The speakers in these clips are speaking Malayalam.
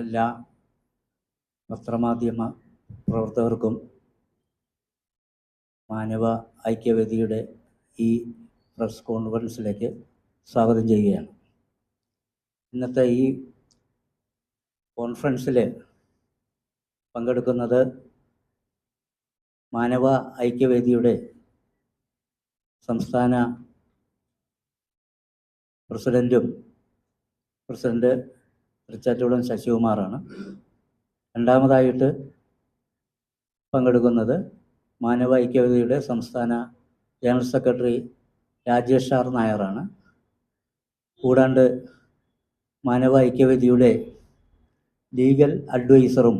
എല്ലാ പത്രമാധ്യമ പ്രവർത്തകർക്കും മാനവ ഐക്യവേദിയുടെ ഈ പ്രസ് കോൺഫറൻസിലേക്ക് സ്വാഗതം ചെയ്യുകയാണ്. ഇന്നത്തെ ഈ കോൺഫറൻസിൽ പങ്കെടുക്കുന്നത് മാനവ ഐക്യവേദിയുടെ സംസ്ഥാന പ്രസിഡന്റ് തൃച്ചാറ്റൂടൻ ശശികുമാറാണ്. രണ്ടാമതായിട്ട് പങ്കെടുക്കുന്നത് മാനവ ഐക്യവേദിയുടെ സംസ്ഥാന ജനറൽ സെക്രട്ടറി രാജേഷ് ആർ നായരാണ്. കൂടാണ്ട് മാനവ ഐക്യവേദിയുടെ ലീഗൽ അഡ്വൈസറും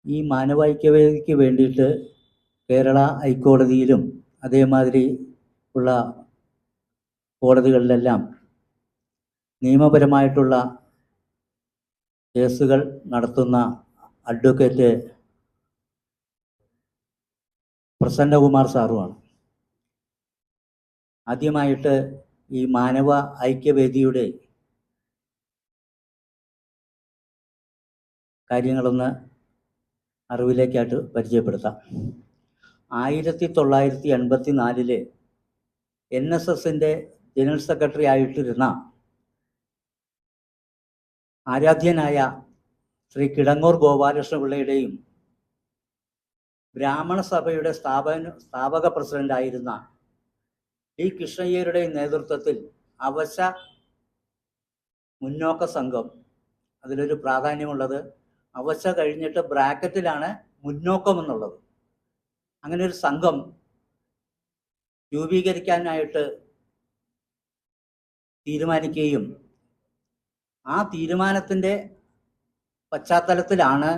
ഈ മാനവ ഐക്യവേദിക്ക് വേണ്ടിയിട്ട് കേരള ഹൈക്കോടതിയിലും അതേമാതിരി ഉള്ള കോടതികളിലെല്ലാം നിയമപരമായിട്ടുള്ള കേസുകൾ നടത്തുന്ന അഡ്വക്കേറ്റ് പ്രസന്നകുമാർ സാറുമാണ്. ആദ്യമായിട്ട് ഈ മാനവ ഐക്യവേദിയുടെ കാര്യങ്ങളൊന്ന് അറിവിലേക്കായിട്ട് പരിചയപ്പെടുത്താം. 1984 NSSൻ്റെ ജനറൽ സെക്രട്ടറി ആയിട്ടിരുന്ന ആരാധ്യനായ ശ്രീ കിടങ്ങൂർ ഗോപാലകൃഷ്ണപിള്ളയുടെയും ബ്രാഹ്മണ സഭയുടെ സ്ഥാപക പ്രസിഡന്റായിരുന്ന ടി കൃഷ്ണയ്യരുടെയും നേതൃത്വത്തിൽ അവശ മുന്നോക്ക സംഘം, അതിലൊരു പ്രാധാന്യമുള്ളത് അവശ കഴിഞ്ഞിട്ട് ബ്രാക്കറ്റിലാണ് മുന്നോക്കം എന്നുള്ളത്, അങ്ങനെ ഒരു സംഘം രൂപീകരിക്കാനായിട്ട് തീരുമാനിക്കുകയും ആ തീരുമാനത്തിൻ്റെ പശ്ചാത്തലത്തിലാണ്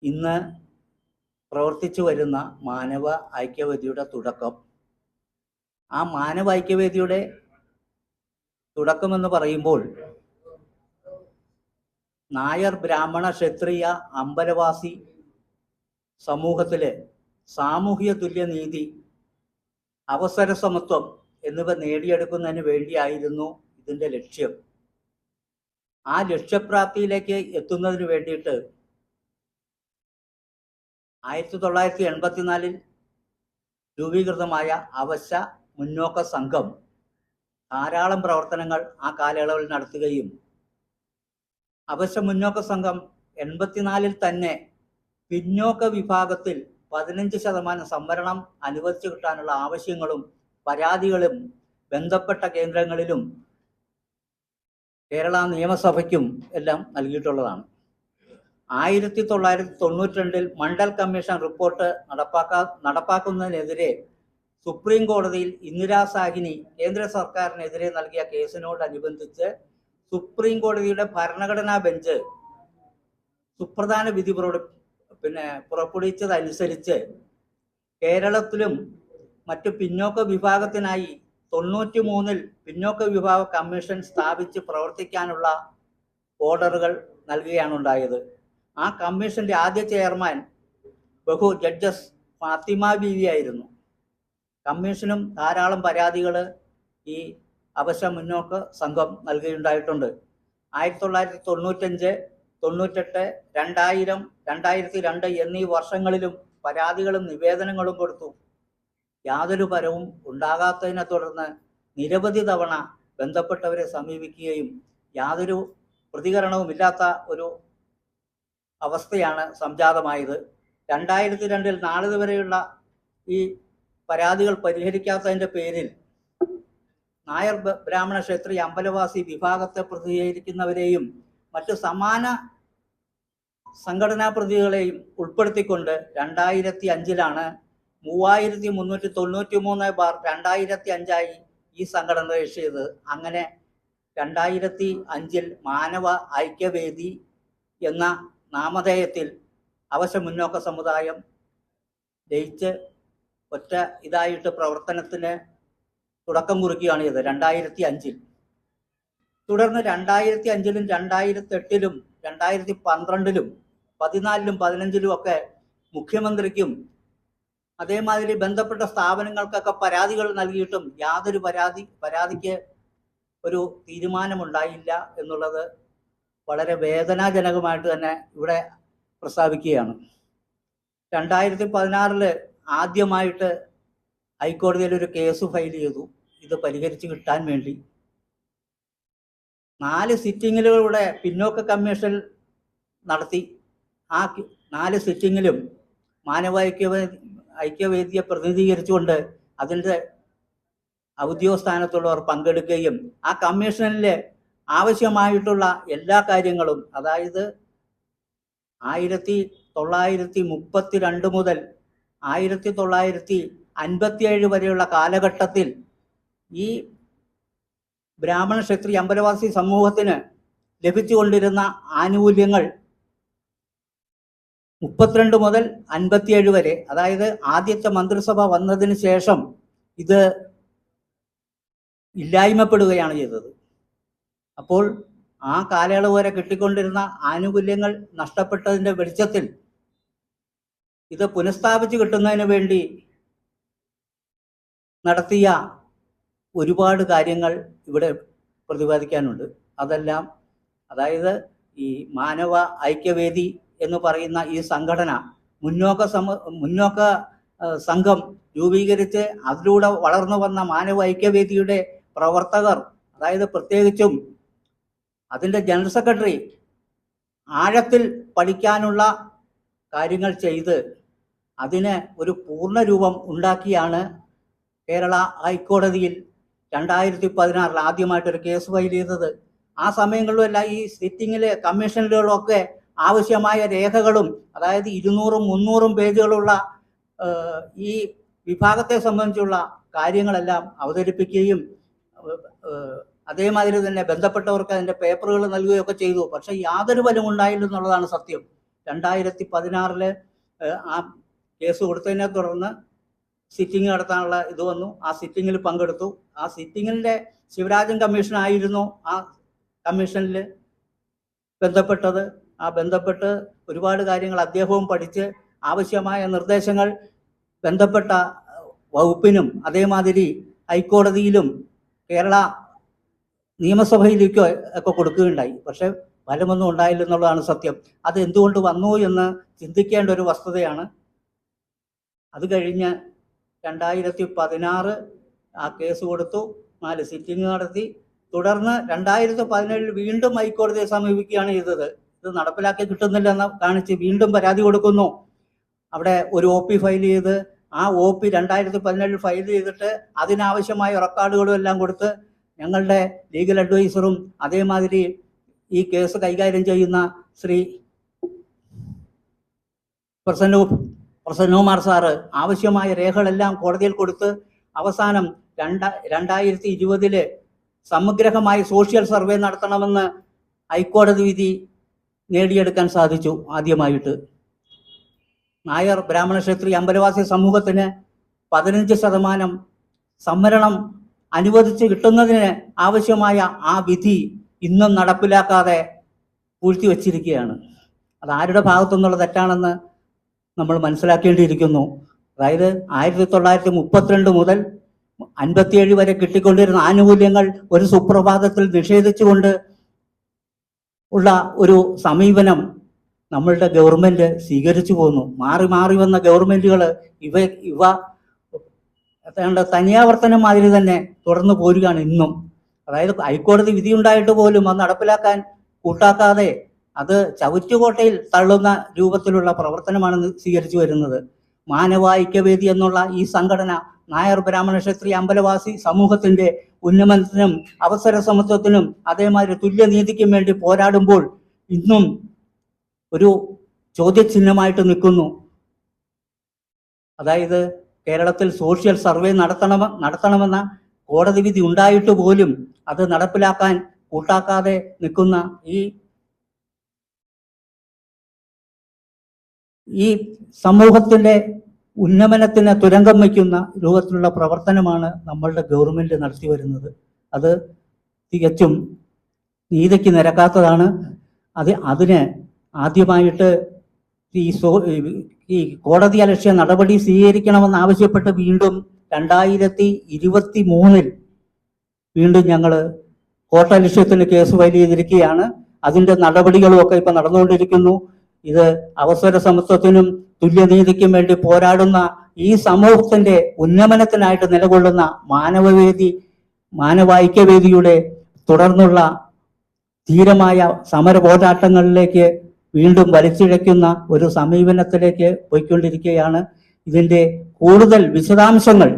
ഇന്ന് പ്രവർത്തിച്ചു വരുന്ന മാനവ ഐക്യവേദിയുടെ തുടക്കം. ആ മാനവ ഐക്യവേദിയുടെ തുടക്കമെന്ന് പറയുമ്പോൾ നായർ ബ്രാഹ്മണ ക്ഷത്രിയ അമ്പലവാസി സമൂഹത്തിലെ സാമൂഹിക തുല്യനീതി, അവസര സമത്വം എന്നിവ നേടിയെടുക്കുന്നതിന് വേണ്ടിയായിരുന്നു ഇതിൻ്റെ ലക്ഷ്യം. ആ ലക്ഷ്യപ്രാപ്തിയിലേക്ക് എത്തുന്നതിന് വേണ്ടിയിട്ട് 1984 രൂപീകൃതമായ അവശ മുന്നോക്ക സംഘം ധാരാളം പ്രവർത്തനങ്ങൾ ആ കാലയളവിൽ നടത്തുകയും അവശ മുന്നോക്ക സംഘം 84 തന്നെ പിന്നോക്ക വിഭാഗത്തിൽ 15% സംവരണം അനുവദിച്ചു കിട്ടാനുള്ള ആവശ്യങ്ങളും പരാതികളും ബന്ധപ്പെട്ട കേന്ദ്രങ്ങളിലും കേരള നിയമസഭയ്ക്കും എല്ലാം നൽകിയിട്ടുള്ളതാണ്. 1992 മണ്ഡൽ കമ്മീഷൻ റിപ്പോർട്ട് നടപ്പാക്കുന്നതിനെതിരെ സുപ്രീം കോടതിയിൽ ഇന്ദിരാ സാഹിനി കേന്ദ്ര സർക്കാരിനെതിരെ നൽകിയ കേസിനോടനുബന്ധിച്ച് സുപ്രീം കോടതിയുടെ ഭരണഘടനാ ബെഞ്ച് സുപ്രധാന വിധി പുറപ്പെടുവിച്ചതനുസരിച്ച് കേരളത്തിലും മറ്റു പിന്നോക്ക വിഭാഗത്തിനായി 93 പിന്നോക്ക വിഭാഗ കമ്മീഷൻ സ്ഥാപിച്ച് പ്രവർത്തിക്കാനുള്ള ഓർഡറുകൾ നൽകുകയാണ് ഉണ്ടായത്. ആ കമ്മീഷന്റെ ആദ്യ ചെയർമാൻ ജഡ്ജസ് ഫാത്തിമ ബീവി ആയിരുന്നു. കമ്മീഷനും ധാരാളം പരാതികൾ ഈ അവശ മുന്നോക്ക സംഘം നൽകുകയുണ്ടായിട്ടുണ്ട്. 1995, 98, 2000, 2002 എന്നീ വർഷങ്ങളിലും പരാതികളും നിവേദനങ്ങളും കൊടുത്തു. യാതൊരു ഫലവും ഉണ്ടാകാത്തതിനെ തുടർന്ന് നിരവധി തവണ ബന്ധപ്പെട്ടവരെ സമീപിക്കുകയും യാതൊരു പ്രതികരണവുമില്ലാത്ത ഒരു അവസ്ഥയാണ് സംജാതമായത്. 2002 നാളിതുവരെയുള്ള ഈ പരാതികൾ പരിഹരിക്കാത്തതിൻ്റെ പേരിൽ നായർ ബ്രാഹ്മണ ക്ഷത്രിയ അമ്പലവാസി വിഭാഗത്തെ പ്രതിനിധീകരിക്കുന്നവരെയും മറ്റു സമാന സംഘടനാ പ്രതികളെയും ഉൾപ്പെടുത്തിക്കൊണ്ട് 2005 3393/2005 ഈ സംഘടന രജിസ്റ്റർ ചെയ്തത്. അങ്ങനെ 2005 മാനവ ഐക്യവേദി എന്ന നാമധേയത്തിൽ അവശ മുന്നോക്ക സമുദായം ജയിച്ച് ഒറ്റ ഇതായിട്ട് പ്രവർത്തനത്തിന് തുടക്കം കുറിക്കുകയാണ് ചെയ്തത് 2005. തുടർന്ന് 2005, 2008, 2012, 2014, 2015 ഒക്കെ മുഖ്യമന്ത്രിക്കും അതേമാതിരി ബന്ധപ്പെട്ട സ്ഥാപനങ്ങൾക്കൊക്കെ പരാതികൾ നൽകിയിട്ടും യാതൊരു പരാതിക്ക് ഒരു തീരുമാനമുണ്ടായില്ല എന്നുള്ളത് വളരെ വേദനാജനകമായിട്ട് തന്നെ ഇവിടെ പ്രസ്താവിക്കുകയാണ്. 2016 ആദ്യമായിട്ട് ഹൈക്കോടതിയിൽ ഒരു കേസ് ഫയൽ ചെയ്തു ഇത് പരിഹരിച്ച് കിട്ടാൻ വേണ്ടി. 4 സിറ്റിങ്ങിലൂടെ പിന്നോക്ക കമ്മീഷൻ നടത്തി. ആ 4 സിറ്റിങ്ങിലും മാനവ ഐക്യവേദിയെ പ്രതിനിധീകരിച്ചുകൊണ്ട് അതിൻ്റെ ഔദ്യോഗിക സ്ഥാനത്തുള്ളവർ പങ്കെടുക്കുകയും ആ കമ്മീഷനിൽ ആവശ്യമായിട്ടുള്ള എല്ലാ കാര്യങ്ങളും, അതായത് 1932 മുതൽ 1957 വരെയുള്ള കാലഘട്ടത്തിൽ ഈ ബ്രാഹ്മണ ക്ഷത്രിയ അമ്പലവാസി സമൂഹത്തിന് ലഭിച്ചുകൊണ്ടിരുന്ന ആനുകൂല്യങ്ങൾ 32 മുതൽ 57 വരെ, അതായത് ആദ്യത്തെ മന്ത്രിസഭ വന്നതിന് ശേഷം ഇത് ഇല്ലായ്മപ്പെടുകയാണ് ചെയ്തത്. അപ്പോൾ ആ കാലയളവ് വരെ കിട്ടിക്കൊണ്ടിരുന്ന ആനുകൂല്യങ്ങൾ നഷ്ടപ്പെട്ടതിൻ്റെ വെളിച്ചത്തിൽ ഇത് പുനഃസ്ഥാപിച്ച് കിട്ടുന്നതിന് വേണ്ടി നടത്തിയ ഒരുപാട് കാര്യങ്ങൾ ഇവിടെ പ്രതിപാദിക്കാനുണ്ട്. അതെല്ലാം, അതായത് ഈ മാനവ ഐക്യവേദി എന്ന് പറയുന്ന ഈ സംഘടന മുന്നോക്ക സംഘം രൂപീകരിച്ച് അതിലൂടെ വളർന്നു വന്ന മാനവ ഐക്യവേദിയുടെ പ്രവർത്തകർ, അതായത് പ്രത്യേകിച്ചും അതിൻ്റെ ജനറൽ സെക്രട്ടറി ആഴത്തിൽ പഠിക്കാനുള്ള കാര്യങ്ങൾ ചെയ്ത് അതിന് ഒരു പൂർണ്ണ രൂപം ഉണ്ടാക്കിയാണ് കേരള ഹൈക്കോടതിയിൽ 2016 ആദ്യമായിട്ടൊരു കേസ് ഫയൽ ചെയ്തത്. ആ സമയങ്ങളിലെല്ലാം ഈ സിറ്റിങ്ങിലെ കമ്മീഷനുകളൊക്കെ ആവശ്യമായ രേഖകളും, അതായത് 200-300 പേജുകളുള്ള ഈ വിഭാഗത്തെ സംബന്ധിച്ചുള്ള കാര്യങ്ങളെല്ലാം അവതരിപ്പിക്കുകയും അതേമാതിരി തന്നെ ബന്ധപ്പെട്ടവർക്ക് അതിൻ്റെ പേപ്പറുകൾ നൽകുകയൊക്കെ ചെയ്തു. പക്ഷെ യാതൊരു ഫലം ഉണ്ടായില്ലെന്നുള്ളതാണ് സത്യം. 2016 ആ കേസ് കൊടുത്തതിനെ തുടർന്ന് സിറ്റിംഗ് നടത്താനുള്ള ഇത് വന്നു. ആ സിറ്റിങ്ങിൽ പങ്കെടുത്തു. ആ സിറ്റിങ്ങിൻ്റെ ശിവരാജൻ കമ്മീഷനായിരുന്നു ആ കമ്മീഷനിൽ ബന്ധപ്പെട്ടത്. ആ ബന്ധപ്പെട്ട് ഒരുപാട് കാര്യങ്ങൾ അദ്ദേഹവും പഠിച്ച് ആവശ്യമായ നിർദ്ദേശങ്ങൾ ബന്ധപ്പെട്ട വകുപ്പിനും അതേമാതിരി ഹൈക്കോടതിയിലും കേരള നിയമസഭയിലേക്കോ ഒക്കെ കൊടുക്കുകയുണ്ടായി. പക്ഷെ ഫലമൊന്നും ഉണ്ടായില്ലെന്നുള്ളതാണ് സത്യം. അത് എന്തുകൊണ്ട് വന്നു എന്ന് ചിന്തിക്കേണ്ട ഒരു വസ്തുതയാണ്. അത് കഴിഞ്ഞ് 2016 ആ കേസ് കൊടുത്തു, 4 സിറ്റിംഗ് നടത്തി. തുടർന്ന് 2017 വീണ്ടും ഹൈക്കോടതിയെ സമീപിക്കുകയാണ് ചെയ്തത്. ഇത് നടപ്പിലാക്കി കിട്ടുന്നില്ലെന്ന് കാണിച്ച് വീണ്ടും പരാതി കൊടുക്കുന്നു. അവിടെ ഒരു OP ഫയൽ ചെയ്ത് ആ OP 2017 ഫയൽ ചെയ്തിട്ട് അതിനാവശ്യമായ റെക്കോർഡുകളും എല്ലാം കൊടുത്ത് ഞങ്ങളുടെ ലീഗൽ അഡ്വൈസറും അതേമാതിരി ഈ കേസ് കൈകാര്യം ചെയ്യുന്ന ശ്രീ പ്രസന്നകുമാർ സാറ് ആവശ്യമായ രേഖകളെല്ലാം കോടതിയിൽ കൊടുത്ത് അവസാനം 2020 സമഗ്രമായ സോഷ്യൽ സർവേ നടത്തണമെന്ന് ഹൈക്കോടതി വിധി നേടിയെടുക്കാൻ സാധിച്ചു. ആദ്യമായിട്ട് നായർ ബ്രാഹ്മണ ക്ഷത്രിയ അമ്പലവാസി സമൂഹത്തിന് 15% സംവരണം അനുവദിച്ച് കിട്ടുന്നതിന് ആവശ്യമായ ആ വിധി ഇന്നും നടപ്പിലാക്കാതെ പൂഴ്ത്തിവെച്ചിരിക്കുകയാണ്. അത് ആരുടെ ഭാഗത്തുനിന്നുള്ള തെറ്റാണെന്ന് നമ്മൾ മനസ്സിലാക്കേണ്ടിയിരിക്കുന്നു. അതായത് 1932 മുതൽ 57 വരെ കിട്ടിക്കൊണ്ടിരുന്ന ആനുകൂല്യങ്ങൾ ഒരു സുപ്രഭാതത്തിൽ നിഷേധിച്ചുകൊണ്ട് ഉള്ള ഒരു സമീപനം നമ്മളുടെ ഗവൺമെന്റ് സ്വീകരിച്ചു പോന്നു. മാറി മാറി വന്ന ഗവൺമെന്റുകൾ ഇവ തനിയാവർത്തനം മാതിരി തന്നെ തുടർന്ന് പോരുകയാണ് ഇന്നും. അതായത് ഹൈക്കോടതി വിധി ഉണ്ടായിട്ട് പോലും അത് നടപ്പിലാക്കാൻ കൂട്ടാക്കാതെ അത് ചവറ്റുകോട്ടയിൽ തള്ളുന്ന രൂപത്തിലുള്ള പ്രവർത്തനമാണ് സ്വീകരിച്ചു വരുന്നത്. മാനവ ഐക്യവേദി എന്നുള്ള ഈ സംഘടന നായർ ബ്രാഹ്മണ ക്ഷത്രിയ അമ്പലവാസി സമൂഹത്തിന്റെ ഉന്നമനത്തിനും അവസര സമത്വത്തിനും അതേമാതിരി തുല്യനീതിക്കും വേണ്ടി പോരാടുമ്പോൾ ഇന്നും ഒരു ചോദ്യചിഹ്നമായിട്ട് നിൽക്കുന്നു. അതായത് കേരളത്തിൽ സോഷ്യൽ സർവേ നടത്തണമെന്ന കോടതി വിധി ഉണ്ടായിട്ട് പോലും അത് നടപ്പിലാക്കാൻ കൂട്ടാക്കാതെ നിൽക്കുന്ന ഈ സമൂഹത്തിന്റെ ഉന്നമനത്തിന് തുരങ്കം വയ്ക്കുന്ന രൂപത്തിലുള്ള പ്രവർത്തനമാണ് നമ്മളുടെ ഗവൺമെന്റ് നടത്തി വരുന്നത്. അത് തികച്ചും നീതിക്ക് നിരക്കാത്തതാണ്. അതിന് ആദ്യമായിട്ട് ഈ കോടതി അലക്ഷ്യ നടപടി സ്വീകരിക്കണമെന്ന് ആവശ്യപ്പെട്ട് വീണ്ടും 2023 വീണ്ടും ഞങ്ങൾ കോട്ടലക്ഷ്യത്തിന് കേസ് ഫയൽ ചെയ്തിരിക്കുകയാണ്. അതിൻ്റെ നടപടികളുമൊക്കെ ഇപ്പം നടന്നുകൊണ്ടിരിക്കുന്നു. ഇത് അവസര സമത്വത്തിനും തുല്യനീതിക്കും വേണ്ടി പോരാടുന്ന ഈ സമൂഹത്തിൻ്റെ ഉന്നമനത്തിനായിട്ട് നിലകൊള്ളുന്ന മാനവൈക്യവേദിയുടെ തുടർന്നുള്ള ധീരമായ സമര പോരാട്ടങ്ങളിലേക്ക് വീണ്ടും വലിച്ചിഴയ്ക്കുന്ന ഒരു സമീപനത്തിലേക്ക് പോയിക്കൊണ്ടിരിക്കുകയാണ്. ഇതിൻ്റെ കൂടുതൽ വിശദാംശങ്ങൾ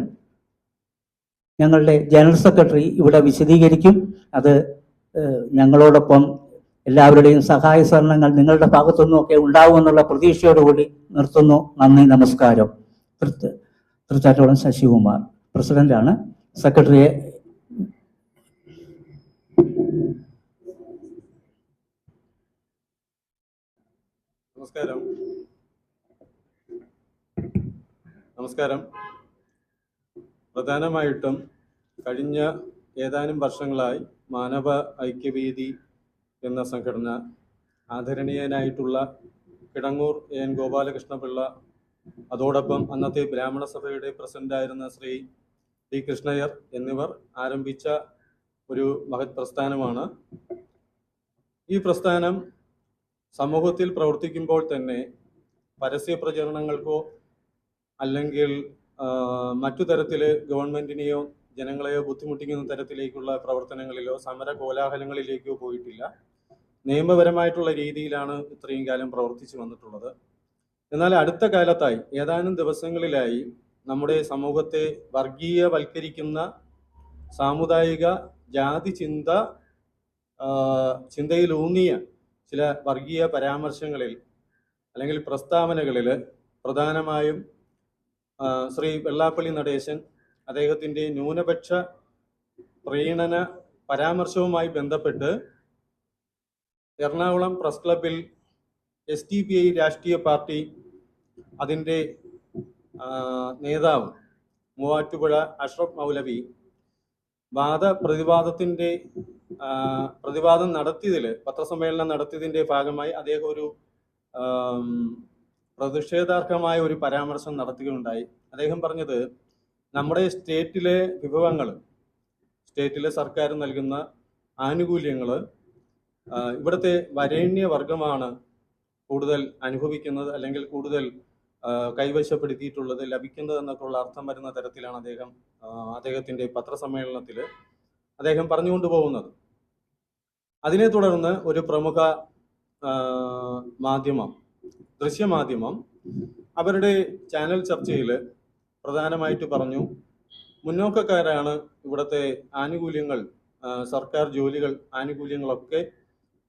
ഞങ്ങളുടെ ജനറൽ സെക്രട്ടറി ഇവിടെ വിശദീകരിക്കും. അത് ഞങ്ങളോടൊപ്പം എല്ലാവരുടെയും സഹായ സഹകരണങ്ങൾ നിങ്ങളുടെ ഭാഗത്തുനിന്നൊക്കെ ഉണ്ടാവുമെന്നുള്ള പ്രതീക്ഷയോടുകൂടി നിർത്തുന്നു. നന്ദി, നമസ്കാരം. തൃച്ചാറ്റോളം ശശികുമാർ പ്രസിഡന്റാണ്. സെക്രട്ടറിയെ നമസ്കാരം. പ്രധാനമായിട്ടും കഴിഞ്ഞ ഏതാനും വർഷങ്ങളായി മാനവ ഐക്യവേദി എന്ന സംഘടന ആദരണീയനായിട്ടുള്ള കിടങ്ങൂർ എൻ ഗോപാലകൃഷ്ണപിള്ള, അതോടൊപ്പം അന്നത്തെ ബ്രാഹ്മണ സഭയുടെ പ്രസിഡന്റായിരുന്ന ശ്രീ ടി കൃഷ്ണയ്യർ എന്നിവർ ആരംഭിച്ച ഒരു മഹത് പ്രസ്ഥാനമാണ്. ഈ പ്രസ്ഥാനം സമൂഹത്തിൽ പ്രവർത്തിക്കുമ്പോൾ തന്നെ പരസ്യ പ്രചരണങ്ങൾക്കോ അല്ലെങ്കിൽ മറ്റു തരത്തിൽ ഗവൺമെന്റിനെയോ ജനങ്ങളെയോ ബുദ്ധിമുട്ടിക്കുന്ന തരത്തിലേക്കുള്ള പ്രവർത്തനങ്ങളിലോ സമര കോലാഹലങ്ങളിലേക്കോ പോയിട്ടില്ല. നിയമപരമായിട്ടുള്ള രീതിയിലാണ് ഇത്രയും കാലം പ്രവർത്തിച്ചു വന്നിട്ടുള്ളത്. എന്നാൽ അടുത്ത കാലത്തായി ഏതാനും ദിവസങ്ങളിലായി നമ്മുടെ സമൂഹത്തെ വർഗീയവൽക്കരിക്കുന്ന സാമുദായിക ജാതി ചിന്തയിലൂന്നിയ ചില വർഗീയ പരാമർശങ്ങളിൽ അല്ലെങ്കിൽ പ്രസ്താവനകളിൽ പ്രധാനമായും ശ്രീ വെള്ളാപ്പള്ളി നടേശൻ അദ്ദേഹത്തിൻ്റെ ന്യൂനപക്ഷ പ്രീണന പരാമർശവുമായി ബന്ധപ്പെട്ട് എറണാകുളം പ്രസ് ക്ലബിൽ SDPI രാഷ്ട്രീയ പാർട്ടി അതിൻ്റെ നേതാവ് മൂവാറ്റുപുഴ അഷ്റഫ് മൗലവി പ്രതിവാദം നടത്തിയതിൽ പത്രസമ്മേളനം നടത്തിയതിൻ്റെ ഭാഗമായി അദ്ദേഹം ഒരു പ്രതിഷേധാർഹമായ ഒരു പരാമർശം നടത്തുകയുണ്ടായി. അദ്ദേഹം പറഞ്ഞത് നമ്മുടെ സ്റ്റേറ്റിലെ വിഭവങ്ങൾ, സ്റ്റേറ്റിലെ സർക്കാർ നൽകുന്ന ആനുകൂല്യങ്ങൾ ഇവിടുത്തെ വരേണ്യവർഗമാണ് കൂടുതൽ അനുഭവിക്കുന്നത് അല്ലെങ്കിൽ കൂടുതൽ കൈവശപ്പെടുത്തിയിട്ടുള്ളത്, ലഭിക്കുന്നത് എന്നൊക്കെയുള്ള അർത്ഥം വരുന്ന തരത്തിലാണ് അദ്ദേഹത്തിൻ്റെ പത്രസമ്മേളനത്തിൽ അദ്ദേഹം പറഞ്ഞുകൊണ്ടു പോകുന്നത്. അതിനെ തുടർന്ന് ഒരു പ്രമുഖ ദൃശ്യമാധ്യമം അവരുടെ ചാനൽ ചർച്ചയിൽ പ്രധാനമായിട്ട് പറഞ്ഞു, മുന്നോക്കക്കാരാണ് ഇവിടുത്തെ ആനുകൂല്യങ്ങൾ, സർക്കാർ ജോലികൾ, ആനുകൂല്യങ്ങളൊക്കെ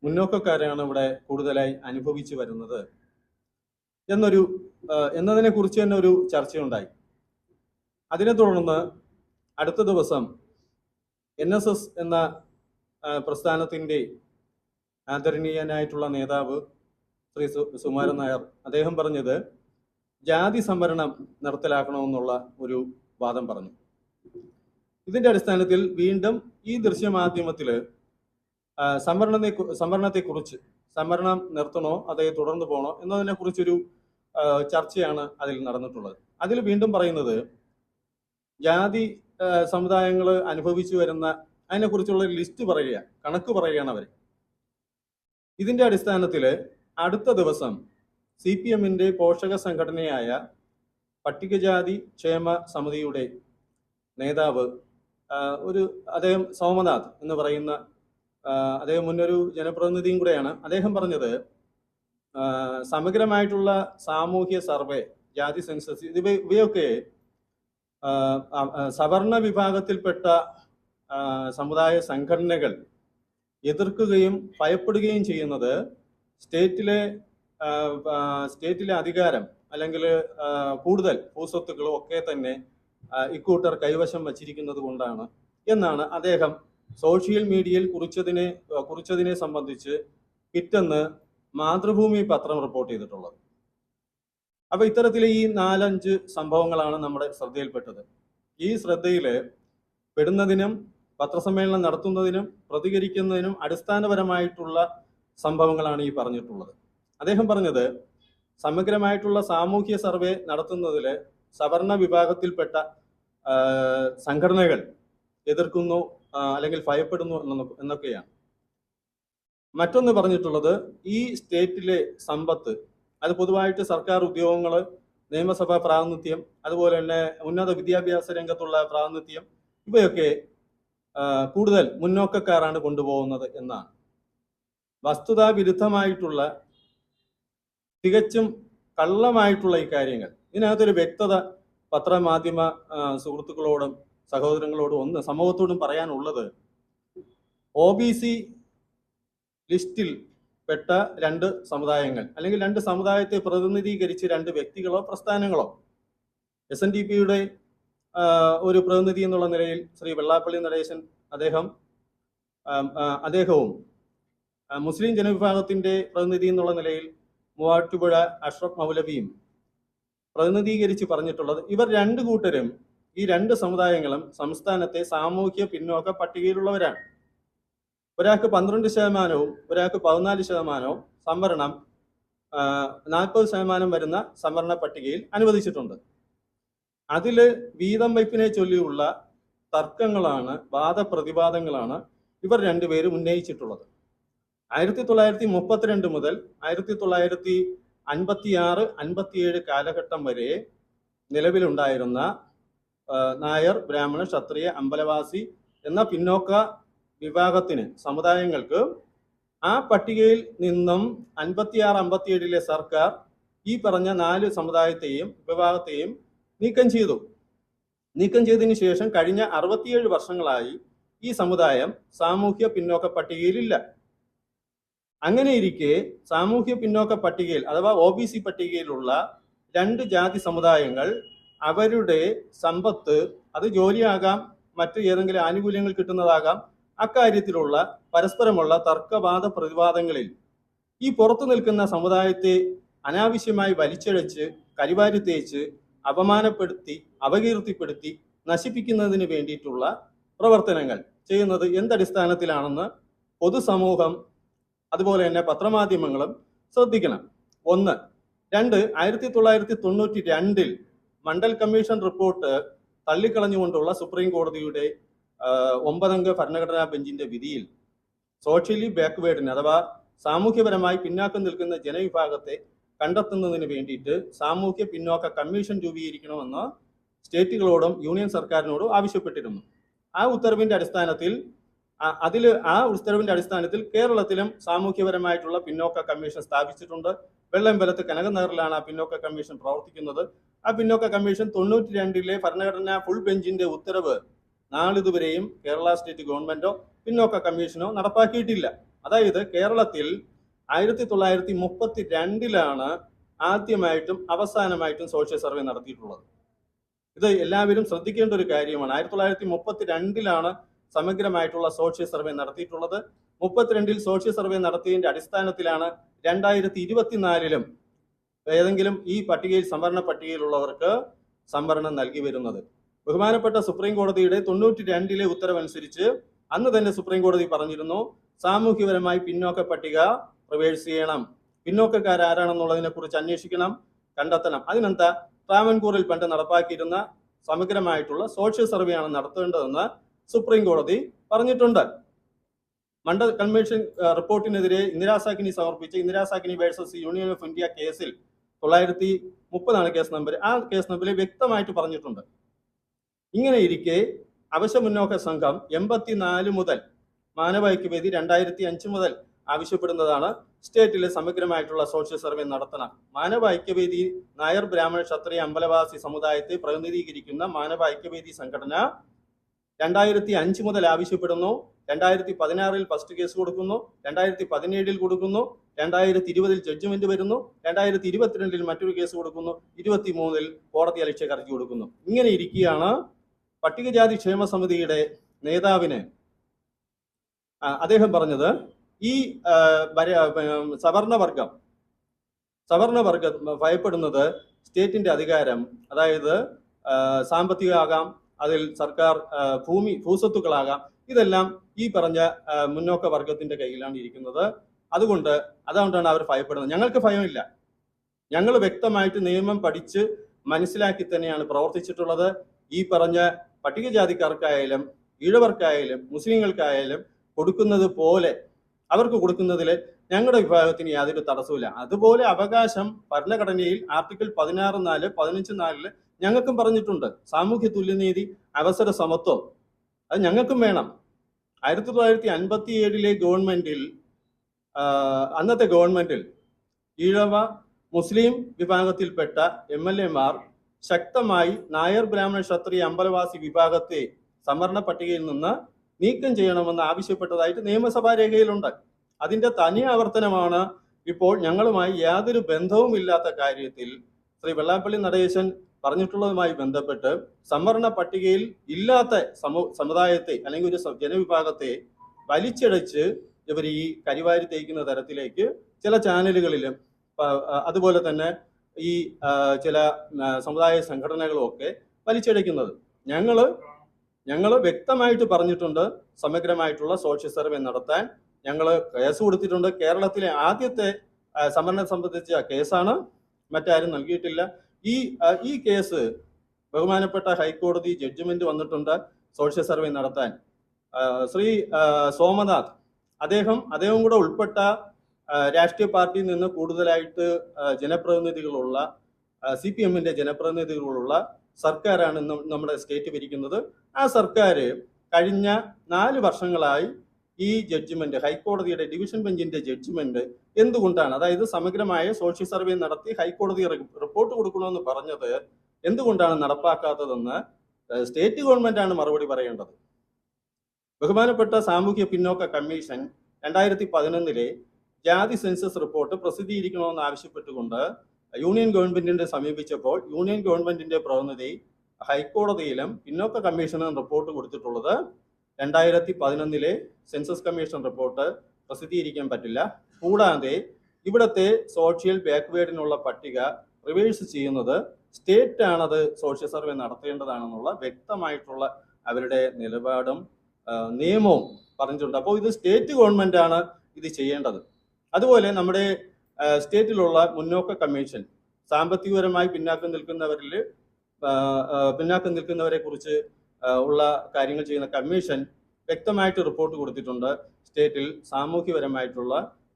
മുന്നോക്കക്കാരാണ് ഇവിടെ കൂടുതലായി അനുഭവിച്ചു വരുന്നത് എന്നതിനെ കുറിച്ച് തന്നെ ഒരു ചർച്ചയുണ്ടായി. അതിനെ തുടർന്ന് അടുത്ത ദിവസം NSS എന്ന പ്രസ്ഥാനത്തിൻ്റെ ആദരണീയനായിട്ടുള്ള നേതാവ് ശ്രീ സുകുമാരൻ നായർ അദ്ദേഹം പറഞ്ഞത് ജാതി സംവരണം നിർത്തലാക്കണമെന്നുള്ള ഒരു വാദം പറഞ്ഞു. ഇതിന്റെ അടിസ്ഥാനത്തിൽ വീണ്ടും ഈ ദൃശ്യമാധ്യമത്തിൽ സംവരണത്തെക്കുറിച്ച്, സംവരണം നിർത്തണോ അതേ തുടർന്ന് പോകണോ എന്നതിനെ കുറിച്ചൊരു ചർച്ചയാണ് അതിൽ നടന്നിട്ടുള്ളത്. അതിൽ വീണ്ടും പറയുന്നത് ജാതി സമുദായങ്ങൾ അനുഭവിച്ചു വരുന്ന അതിനെക്കുറിച്ചുള്ള ലിസ്റ്റ് പറയുക, കണക്ക് പറയുകയാണ് അവർ. ഇതിന്റെ അടിസ്ഥാനത്തിൽ അടുത്ത ദിവസം CPMന്റെ പോഷക സംഘടനയായ പട്ടികജാതി ക്ഷേമ സമിതിയുടെ നേതാവ് അദ്ദേഹം സോമനാഥ് എന്ന് പറയുന്ന അദ്ദേഹം മുന്നൊരു ജനപ്രതിനിധിയും കൂടെയാണ്. അദ്ദേഹം പറഞ്ഞത് സമഗ്രമായിട്ടുള്ള സാമൂഹ്യ സർവേ, ജാതി സെൻസസ് ഇവയൊക്കെ സവർണ വിഭാഗത്തിൽപ്പെട്ട സമുദായ സംഘടനകൾ എതിർക്കുകയും ഭയപ്പെടുകയും ചെയ്യുന്നത് സ്റ്റേറ്റിലെ അധികാരം അല്ലെങ്കിൽ കൂടുതൽ ഭൂസ്വത്തുക്കളും ഒക്കെ തന്നെ ഇക്കൂട്ടർ കൈവശം വച്ചിരിക്കുന്നത് കൊണ്ടാണ് എന്നാണ് അദ്ദേഹം സോഷ്യൽ മീഡിയയിൽ കുറിച്ചതിനെ സംബന്ധിച്ച് പിറ്റേന്ന് മാതൃഭൂമി പത്രം റിപ്പോർട്ട് ചെയ്തിട്ടുള്ളത്. അപ്പൊ ഇത്തരത്തിലെ ഈ 4-5 സംഭവങ്ങളാണ് നമ്മുടെ ശ്രദ്ധയിൽപ്പെട്ടത്. ഈ ശ്രദ്ധയിൽ പെടുന്നതിനും പത്രസമ്മേളനം നടത്തുന്നതിനും പ്രതികരിക്കുന്നതിനും അടിസ്ഥാനപരമായിട്ടുള്ള സംഭവങ്ങളാണ് ഈ പറഞ്ഞിട്ടുള്ളത്. അദ്ദേഹം പറഞ്ഞത് സമഗ്രമായിട്ടുള്ള സാമൂഹ്യ സർവേ നടത്തുന്നതിൽ സവർണ വിഭാഗത്തിൽപ്പെട്ട സംഘടനകൾ എതിർക്കുന്നു, അല്ലെങ്കിൽ ഭയപ്പെടുന്നു എന്നൊക്കെയാണ്. മറ്റൊന്ന് പറഞ്ഞിട്ടുള്ളത്, ഈ സ്റ്റേറ്റിലെ സമ്പത്ത്, അത് പൊതുവായിട്ട് സർക്കാർ ഉദ്യോഗങ്ങൾ, നിയമസഭാ പ്രാതിനിധ്യം, അതുപോലെ തന്നെ ഉന്നത വിദ്യാഭ്യാസ രംഗത്തുള്ള പ്രാതിനിധ്യം, ഇവയൊക്കെ കൂടുതൽ മുന്നോക്കക്കാരാണ് കൊണ്ടുപോകുന്നത് എന്നാണ്. വസ്തുതാ വിരുദ്ധമായിട്ടുള്ള, തികച്ചും കള്ളമായിട്ടുള്ള ഈ കാര്യങ്ങൾ, ഇതിനകത്തൊരു വ്യക്തത പത്രമാധ്യമ സുഹൃത്തുക്കളോടും സഹോദരങ്ങളോടും സമൂഹത്തോടും പറയാനുള്ളത്, OBC ലിസ്റ്റിൽ പെട്ട രണ്ട് സമുദായങ്ങൾ, അല്ലെങ്കിൽ രണ്ട് സമുദായത്തെ പ്രതിനിധീകരിച്ച് രണ്ട് വ്യക്തികളോ പ്രസ്ഥാനങ്ങളോ, SNDPയുടെ ഒരു പ്രതിനിധി എന്നുള്ള നിലയിൽ ശ്രീ വെള്ളാപ്പള്ളി നടേശൻ അദ്ദേഹവും മുസ്ലിം ജനവിഭാഗത്തിന്റെ പ്രതിനിധി എന്നുള്ള നിലയിൽ മൂവാറ്റുപുഴ അഷ്റഫ് മൗലവിയും പ്രതിനിധീകരിച്ച് പറഞ്ഞിട്ടുള്ളത്, ഇവർ രണ്ടു കൂട്ടരും, ഈ രണ്ട് സമുദായങ്ങളും സംസ്ഥാനത്തെ സാമൂഹ്യ പിന്നോക്ക പട്ടികയിലുള്ളവരാണ്. ഒരാൾക്ക് 12%, ഒരാൾക്ക് 14% സംവരണം, 40% വരുന്ന സംവരണ പട്ടികയിൽ അനുവദിച്ചിട്ടുണ്ട്. അതിൽ വീതം വയ്പ്പിനെ ചൊല്ലിയുള്ള തർക്കങ്ങളാണ്, വാദപ്രതിവാദങ്ങളാണ് ഇവർ രണ്ടുപേരും ഉന്നയിച്ചിട്ടുള്ളത്. 1932 മുതൽ 1956-57 കാലഘട്ടം വരെ നിലവിലുണ്ടായിരുന്ന നായർ, ബ്രാഹ്മണ, ക്ഷത്രിയ, അമ്പലവാസി എന്ന പിന്നോക്ക വിഭാഗത്തിന്, സമുദായങ്ങൾക്ക് ആ പട്ടികയിൽ നിന്നും 56-57 സർക്കാർ ഈ പറഞ്ഞ 4 സമുദായത്തെയും വിഭാഗത്തെയും നീക്കം ചെയ്തു. നീക്കം ചെയ്തതിന് ശേഷം കഴിഞ്ഞ 67 വർഷങ്ങളായി ഈ സമുദായം സാമൂഹ്യ പിന്നോക്ക പട്ടികയിലില്ല. അങ്ങനെ ഇരിക്കെ സാമൂഹ്യ പിന്നോക്ക പട്ടികയിൽ അഥവാ OBC പട്ടികയിലുള്ള 2 ജാതി സമുദായങ്ങൾ അവരുടെ സമ്പത്ത്, അത് ജോലിയാകാം, മറ്റു ഏതെങ്കിലും ആനുകൂല്യങ്ങൾ കിട്ടുന്നതാകാം, അക്കാര്യത്തിലുള്ള പരസ്പരമുള്ള തർക്കവാദ പ്രതിവാദങ്ങളിൽ ഈ പുറത്തു നിൽക്കുന്ന സമുദായത്തെ അനാവശ്യമായി വലിച്ചിഴച്ച്, കരിവാരി തേച്ച്, അപമാനപ്പെടുത്തി, അപകീർത്തിപ്പെടുത്തി നശിപ്പിക്കുന്നതിന് വേണ്ടിയിട്ടുള്ള പ്രവർത്തനങ്ങൾ ചെയ്യുന്നത് എന്തടിസ്ഥാനത്തിലാണെന്ന് പൊതുസമൂഹം, അതുപോലെ തന്നെ പത്രമാധ്യമങ്ങളും ശ്രദ്ധിക്കണം. 1. 2. 1992 മണ്ഡൽ കമ്മീഷൻ റിപ്പോർട്ട് തള്ളിക്കളഞ്ഞുകൊണ്ടുള്ള സുപ്രീം കോടതിയുടെ 9-അംഗ ഭരണഘടനാ ബെഞ്ചിന്റെ വിധിയിൽ സോഷ്യലി ബാക്ക്വേർഡിന് അഥവാ സാമൂഹ്യപരമായി പിന്നാക്കം നിൽക്കുന്ന ജനവിഭാഗത്തെ കണ്ടെത്തുന്നതിന് വേണ്ടിയിട്ട് സാമൂഹ്യ പിന്നോക്ക കമ്മീഷൻ രൂപീകരിക്കണമെന്ന് സ്റ്റേറ്റുകളോടും യൂണിയൻ സർക്കാരിനോടും ആവശ്യപ്പെട്ടിരുന്നു. ആ ഉത്തരവിന്റെ അടിസ്ഥാനത്തിൽ കേരളത്തിലും സാമൂഹ്യപരമായിട്ടുള്ള പിന്നോക്ക കമ്മീഷൻ സ്ഥാപിച്ചിട്ടുണ്ട്. വെള്ളമ്പലത്ത് കനകനഗറിലാണ് ആ പിന്നോക്ക കമ്മീഷൻ പ്രവർത്തിക്കുന്നത്. ആ പിന്നോക്ക കമ്മീഷൻ 92 ഭരണഘടനാ ഫുൾ ബെഞ്ചിന്റെ ഉത്തരവ് നാളിതുവരെയും കേരള സ്റ്റേറ്റ് ഗവൺമെന്റോ പിന്നോക്ക കമ്മീഷനോ നടപ്പാക്കിയിട്ടില്ല. അതായത് കേരളത്തിൽ 1932 ആദ്യമായിട്ടും അവസാനമായിട്ടും സോഷ്യൽ സർവേ നടത്തിയിട്ടുള്ളത്. ഇത് എല്ലാവരും ശ്രദ്ധിക്കേണ്ട ഒരു കാര്യമാണ്. 1932 സമഗ്രമായിട്ടുള്ള സോഷ്യൽ സർവേ നടത്തിയിട്ടുള്ളത്. 32 സോഷ്യൽ സർവേ നടത്തിയതിന്റെ അടിസ്ഥാനത്തിലാണ് 2024 ഏതെങ്കിലും ഈ പട്ടികയിൽ, സംവരണ പട്ടികയിലുള്ളവർക്ക് സംവരണം നൽകി വരുന്നത്. ബഹുമാനപ്പെട്ട സുപ്രീം കോടതിയുടെ 92 ഉത്തരവനുസരിച്ച് അന്ന് തന്നെ സുപ്രീം കോടതി പറഞ്ഞിരുന്നു, സാമൂഹ്യപരമായി പിന്നോക്ക പട്ടിക റിവേഴ്സ് ചെയ്യണം, പിന്നോക്കക്കാരാരാണെന്നുള്ളതിനെ കുറിച്ച് അന്വേഷിക്കണം, കണ്ടെത്തണം. അതിനെന്താ, ട്രാവൻകൂറിൽ പണ്ട് നടപ്പാക്കിയിരുന്ന സമഗ്രമായിട്ടുള്ള സോഷ്യൽ സർവേ ആണ് നടത്തേണ്ടതെന്ന് സുപ്രീം കോടതി പറഞ്ഞിട്ടുണ്ട്. മണ്ഡൽ കമ്മീഷൻ റിപ്പോർട്ടിനെതിരെ ഇന്ദിരാസാക്കിനി സമർപ്പിച്ച ഇന്ദിരാസാക്കിനി വേഴ്സസ് യൂണിയൻ ഓഫ് ഇന്ത്യ കേസിൽ 930 കേസ് നമ്പർ. ആ കേസ് നമ്പറിൽ വ്യക്തമായിട്ട് പറഞ്ഞിട്ടുണ്ട്. ഇങ്ങനെ ഇരിക്കെ അവശമുന്നോക്ക സംഘം 84 മുതൽ, മാനവൈക്യവേദി 2005 മുതൽ ആവശ്യപ്പെടുന്നതാണ് സ്റ്റേറ്റിലെ സമഗ്രമായിട്ടുള്ള സോഷ്യൽ സർവേ നടത്തണം. മാനവൈക്യവേദി നായർ, ബ്രാഹ്മണ, ക്ഷത്രിയ, അമ്പലവാസി സമുദായത്തെ പ്രതിനിധീകരിക്കുന്ന മാനവൈക്യവേദി സംഘടന 2005 മുതൽ ആവശ്യപ്പെടുന്നു. 2016 ഫസ്റ്റ് കേസ് കൊടുക്കുന്നു, 2017 കൊടുക്കുന്നു, 2020 ജഡ്ജ്മെന്റ് വരുന്നു, 2022 മറ്റൊരു കേസ് കൊടുക്കുന്നു, 23 കോടതി അലക്ഷ്യ ഹർജി കൊടുക്കുന്നു. ഇങ്ങനെ ഇരിക്കുകയാണ് പട്ടികജാതി ക്ഷേമ സമിതിയുടെ നേതാവിന് അദ്ദേഹം പറഞ്ഞത്, ഈ സവർണവർഗം ഭയപ്പെടുന്നത് സ്റ്റേറ്റിന്റെ അധികാരം, അതായത് സാമ്പത്തികമാകാം, അതിൽ സർക്കാർ ഭൂസ്വത്തുക്കളാകാം, ഇതെല്ലാം ഈ പറഞ്ഞ മുന്നോക്ക വർഗത്തിന്റെ കയ്യിലാണ് ഇരിക്കുന്നത്. അതുകൊണ്ടാണ് അവർ ഭയപ്പെടുന്നത്. ഞങ്ങൾക്ക് ഭയമില്ല. ഞങ്ങൾ വ്യക്തമായിട്ട് നിയമം പഠിച്ച് മനസ്സിലാക്കി തന്നെയാണ് പ്രവർത്തിച്ചിട്ടുള്ളത്. ഈ പറഞ്ഞ പട്ടികജാതിക്കാർക്കായാലും ഈഴവർക്കായാലും മുസ്ലിങ്ങൾക്കായാലും കൊടുക്കുന്നത് പോലെ അവർക്ക് കൊടുക്കുന്നതിൽ ഞങ്ങളുടെ വിഭാഗത്തിന് യാതൊരു തടസ്സമില്ല. അതുപോലെ അവകാശം ഭരണഘടനയിൽ ആർട്ടിക്കിൾ 16(4) 15(4) ഞങ്ങൾക്കും പറഞ്ഞിട്ടുണ്ട്. സാമൂഹ്യ തുല്യനീതി, അവസര സമത്വം അത് ഞങ്ങൾക്കും വേണം. 1957 ഗവൺമെന്റിൽ അന്നത്തെ ഗവൺമെന്റിൽ ഈഴവ മുസ്ലിം വിഭാഗത്തിൽപ്പെട്ട MLA-മാർ ശക്തമായി നായർ ബ്രാഹ്മണ ക്ഷത്രിയ അമ്പലവാസി വിഭാഗത്തെ സംവരണ പട്ടികയിൽ നിന്ന് നീക്കം ചെയ്യണമെന്ന് ആവശ്യപ്പെട്ടതായിട്ട് നിയമസഭാ രേഖയിലുണ്ട്. അതിന്റെ തനി ആവർത്തനമാണ് ഇപ്പോൾ ഞങ്ങളുമായി യാതൊരു ബന്ധവുമില്ലാത്ത കാര്യത്തിൽ ശ്രീ വെള്ളാപ്പള്ളി നടേശൻ പറഞ്ഞിട്ടുള്ളതുമായി ബന്ധപ്പെട്ട് സംവരണ പട്ടികയിൽ ഇല്ലാത്ത സമുദായത്തെ അല്ലെങ്കിൽ ഒരു ജനവിഭാഗത്തെ വലിച്ചിഴച്ച് ഇവർ ഈ കരിവാരി തേക്കുന്ന തരത്തിലേക്ക് ചില ചാനലുകളിലും അതുപോലെ തന്നെ ഈ ചില സമുദായ സംഘടനകളും ഒക്കെ വലിച്ചിഴക്കുന്നത്. ഞങ്ങള് വ്യക്തമായിട്ട് പറഞ്ഞിട്ടുണ്ട് സമഗ്രമായിട്ടുള്ള സോഷ്യൽ സർവേ നടത്താൻ ഞങ്ങൾ കേസ് കൊടുത്തിട്ടുണ്ട്. കേരളത്തിലെ ആദ്യത്തെ സംവരണം സംബന്ധിച്ച കേസാണ്, മറ്റാരും നൽകിയിട്ടില്ല. ഈ കേസ് ബഹുമാനപ്പെട്ട ഹൈക്കോടതി ജഡ്ജ്മെന്റ് വന്നിട്ടുണ്ട് സോഷ്യൽ സർവേ നടത്താൻ. ശ്രീ സോമനാഥ് അദ്ദേഹം കൂടെ ഉൾപ്പെട്ട രാഷ്ട്രീയ പാർട്ടിയിൽ നിന്ന് കൂടുതലായിട്ട് ജനപ്രതിനിധികളുള്ള CPM-ന്റെ ജനപ്രതിനിധികളുള്ള സർക്കാരാണ് നമ്മുടെ സ്റ്റേറ്റ് ഭരിക്കുന്നത്. ആ സർക്കാർ കഴിഞ്ഞ 4 വർഷങ്ങളായി ഈ ജഡ്ജ്മെന്റ്, ഹൈക്കോടതിയുടെ ഡിവിഷൻ ബെഞ്ചിന്റെ ജഡ്ജ്മെന്റ് എന്തുകൊണ്ടാണ്, അതായത് സമഗ്രമായ സോഷ്യൽ സർവേ നടത്തി ഹൈക്കോടതി റിപ്പോർട്ട് കൊടുക്കണമെന്ന് പറഞ്ഞത് എന്തുകൊണ്ടാണ് നടപ്പാക്കാത്തതെന്ന് സ്റ്റേറ്റ് ഗവൺമെന്റാണ് മറുപടി പറയേണ്ടത്. ബഹുമാനപ്പെട്ട സാമൂഹ്യ പിന്നോക്ക കമ്മീഷൻ 2011 ജാതി സെൻസസ് റിപ്പോർട്ട് പ്രസിദ്ധീകരിക്കണമെന്ന് ആവശ്യപ്പെട്ടുകൊണ്ട് യൂണിയൻ ഗവൺമെന്റിനെ സമീപിച്ചപ്പോൾ യൂണിയൻ ഗവൺമെന്റിന്റെ പ്രതിനിധി ഹൈക്കോടതിയിലും പിന്നോക്ക കമ്മീഷനും റിപ്പോർട്ട് കൊടുത്തിട്ടുള്ളത് 2011 സെൻസസ് കമ്മീഷൻ റിപ്പോർട്ട് പ്രസിദ്ധീകരിക്കാൻ പറ്റില്ല. കൂടാതെ ഇവിടുത്തെ സോഷ്യൽ ബാക്ക്വേർഡിനുള്ള പട്ടിക റിവേഴ്സ് ചെയ്യുന്നത് സ്റ്റേറ്റ് ആണത് സോഷ്യൽ സർവേ നടത്തേണ്ടതാണെന്നുള്ള വ്യക്തമായിട്ടുള്ള അവരുടെ നിലപാടും നിയമവും പറഞ്ഞിട്ടുണ്ട്. അപ്പോൾ ഇത് സ്റ്റേറ്റ് ഗവൺമെന്റ് ആണ് ഇത് ചെയ്യേണ്ടത്. അതുപോലെ നമ്മുടെ സ്റ്റേറ്റിലുള്ള മുന്നോക്ക കമ്മീഷൻ സാമ്പത്തികപരമായി പിന്നാക്കം നിൽക്കുന്നവരെ കുറിച്ച് ഉള്ള കാര്യങ്ങൾ ചെയ്യുന്ന കമ്മീഷൻ വ്യക്തമായിട്ട് റിപ്പോർട്ട് കൊടുത്തിട്ടുണ്ട്. സ്റ്റേറ്റിൽ സാമൂഹ്യപരമായിട്ടുള്ള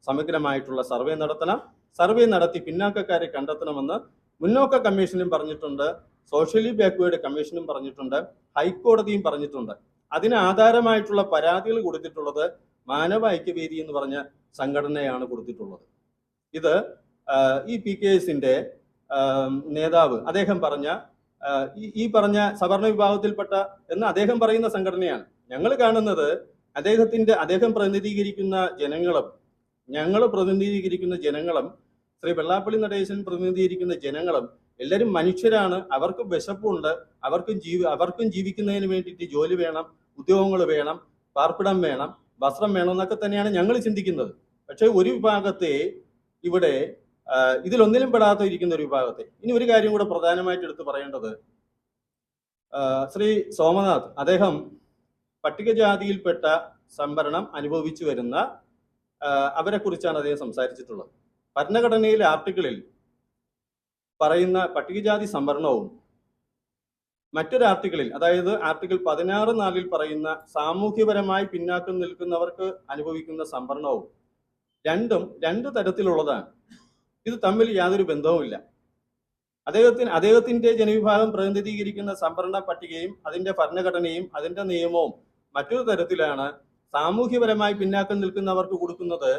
സമഗ്രമായിട്ടുള്ള സർവേ നടത്തണം, സർവേ നടത്തി പിന്നാക്കക്കാരെ കണ്ടെത്തണമെന്ന് മുന്നോക്ക കമ്മീഷനും പറഞ്ഞിട്ടുണ്ട്, സോഷ്യലി ബാക്ക്വേർഡ് കമ്മീഷനും പറഞ്ഞിട്ടുണ്ട്, ഹൈക്കോടതിയും പറഞ്ഞിട്ടുണ്ട്. അതിന് ആധാരമായിട്ടുള്ള പരാതികൾ കൊടുത്തിട്ടുള്ളത് മാനവ ഐക്യവേദി എന്ന് പറഞ്ഞ സംഘടനയാണ് കൊടുത്തിട്ടുള്ളത്. ഇത് ഈ PKS-ന്റെ നേതാവ് അദ്ദേഹം പറഞ്ഞ ഈ പറഞ്ഞ സവർണ വിഭാഗത്തിൽപ്പെട്ട എന്ന് അദ്ദേഹം പറയുന്ന സംഘടനയാണ്. ഞങ്ങൾ കാണുന്നത് അദ്ദേഹം പ്രതിനിധീകരിക്കുന്ന ജനങ്ങളും ഞങ്ങൾ പ്രതിനിധീകരിക്കുന്ന ജനങ്ങളും ശ്രീ വെള്ളാപ്പള്ളി നടേശൻ പ്രതിനിധീകരിക്കുന്ന ജനങ്ങളും എല്ലാവരും മനുഷ്യരാണ്. അവർക്ക് വിശപ്പുണ്ട്, അവർക്കും ജീവിക്കുന്നതിന് വേണ്ടിയിട്ട് ജോലി വേണം, ഉദ്യോഗങ്ങൾ വേണം, പാർപ്പിടം വേണം, വസ്ത്രം വേണം എന്നൊക്കെ തന്നെയാണ് ഞങ്ങൾ ചിന്തിക്കുന്നത്. പക്ഷെ ഒരു വിഭാഗത്തെ ഇവിടെ ഇതിലൊന്നിലും പെടാതെ ഇരിക്കുന്ന ഒരു വിഭാഗത്തെ. ഇനി ഒരു കാര്യം കൂടെ പ്രധാനമായിട്ട് എടുത്ത് പറയേണ്ടത്, ശ്രീ സോമനാഥ് അദ്ദേഹം പട്ടികജാതിയിൽപ്പെട്ട സംവരണം അനുഭവിച്ചു വരുന്ന അവരെ കുറിച്ചാണ് അദ്ദേഹം സംസാരിച്ചിട്ടുള്ളത്. ഭരണഘടനയിലെ ആർട്ടിക്കിളിൽ പറയുന്ന പട്ടികജാതി സംവരണവും മറ്റൊരു ആർട്ടിക്കിളിൽ, അതായത് ആർട്ടിക്കിൾ 16(4) പറയുന്ന സാമൂഹ്യപരമായി പിന്നാക്കം നിൽക്കുന്നവർക്ക് അനുഭവിക്കുന്ന സംവരണവും രണ്ട് തരത്തിലുള്ളതാണ്. ഇത് തമ്മിൽ യാതൊരു ബന്ധവുമില്ല. അദ്ദേഹത്തിന്റെ ജനവിഭാഗം പ്രതിനിധീകരിക്കുന്ന സംവരണ പട്ടികയും അതിന്റെ ഭരണഘടനയും അതിന്റെ നിയമവും മറ്റൊരു തരത്തിലാണ്. സാമൂഹ്യപരമായി പിന്നാക്കം നിൽക്കുന്നവർക്ക് കൊടുക്കുന്നത്